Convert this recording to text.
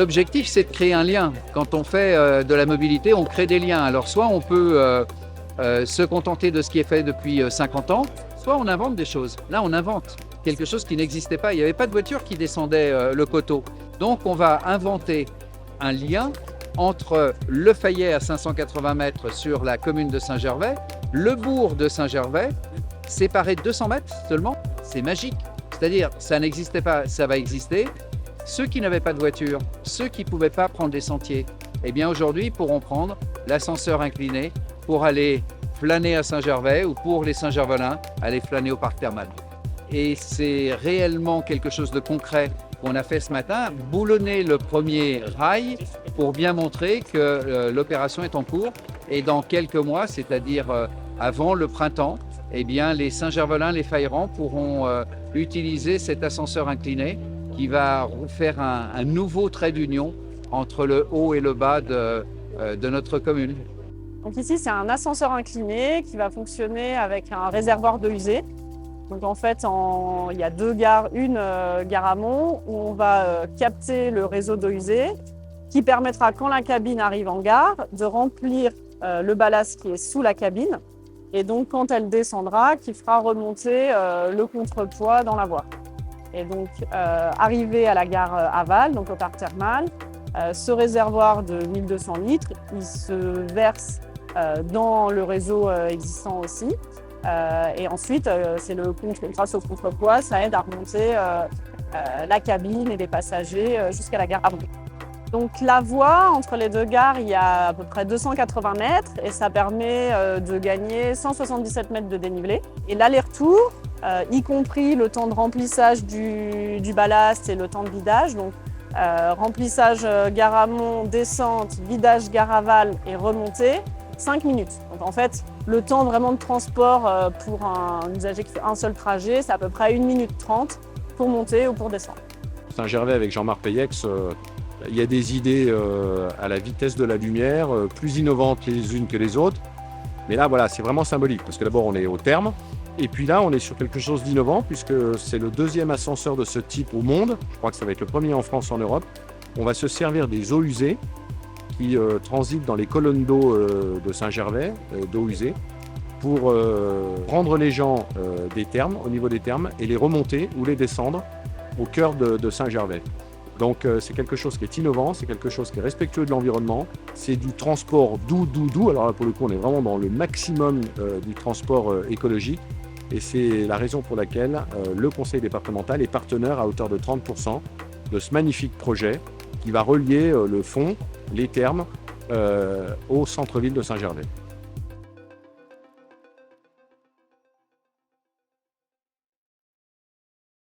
L'objectif, c'est de créer un lien. Quand on fait de la mobilité, on crée des liens. Alors, soit on peut se contenter de ce qui est fait depuis 50 ans, soit on invente des choses. Là, on invente quelque chose qui n'existait pas. Il n'y avait pas de voiture qui descendait le coteau. Donc, on va inventer un lien entre le Fayet à 580 mètres sur la commune de Saint-Gervais, le bourg de Saint-Gervais, séparé de 200 mètres seulement. C'est magique. C'est-à-dire, ça n'existait pas, ça va exister. Ceux qui n'avaient pas de voiture, ceux qui ne pouvaient pas prendre des sentiers, eh bien aujourd'hui pourront prendre l'ascenseur incliné pour aller flâner à Saint-Gervais ou pour les Saint-Gervelins aller flâner au parc thermal. Et c'est réellement quelque chose de concret qu'on a fait ce matin, boulonner le premier rail pour bien montrer que l'opération est en cours et dans quelques mois, c'est-à-dire avant le printemps, eh bien les Saint-Gervelins, les Fayerans pourront utiliser cet ascenseur incliné qui va faire un nouveau trait d'union entre le haut et le bas de notre commune. Donc ici, c'est un ascenseur incliné qui va fonctionner avec un réservoir d'eau usée. Donc en fait, il y a deux gares, une gare amont où on va capter le réseau d'eau usée qui permettra, quand la cabine arrive en gare, de remplir le ballast qui est sous la cabine et donc quand elle descendra, qui fera remonter le contrepoids dans la voie. Et donc, arrivé à la gare aval, donc au parc thermal, ce réservoir de 1200 litres, il se verse dans le réseau existant aussi. Et ensuite, grâce au contrepoids, ça aide à remonter la cabine et les passagers jusqu'à la gare avant. Donc la voie entre les deux gares, il y a à peu près 280 mètres et ça permet de gagner 177 mètres de dénivelé. Et l'aller-retour, y compris le temps de remplissage du ballast et le temps de vidage, donc remplissage gare amont, descente, vidage gare aval et remontée, 5 minutes. Donc en fait, le temps vraiment de transport pour un usager qui fait un seul trajet, c'est à peu près 1 minute 30 pour monter ou pour descendre. Saint-Gervais avec Jean-Marc Peyex, il y a des idées à la vitesse de la lumière, plus innovantes les unes que les autres. Mais là, voilà, c'est vraiment symbolique parce que d'abord, on est au terme. Et puis là, on est sur quelque chose d'innovant puisque c'est le deuxième ascenseur de ce type au monde. Je crois que ça va être le premier en France, en Europe. On va se servir des eaux usées qui transitent dans les colonnes d'eau de Saint-Gervais, d'eau usée, pour prendre les gens des thermes, au niveau des thermes, et les remonter ou les descendre au cœur de Saint-Gervais. Donc c'est quelque chose qui est innovant, c'est quelque chose qui est respectueux de l'environnement, c'est du transport doux. Alors là, pour le coup, on est vraiment dans le maximum du transport écologique et c'est la raison pour laquelle le conseil départemental est partenaire à hauteur de 30% de ce magnifique projet qui va relier le fond, les thermes, au centre-ville de Saint-Gervais.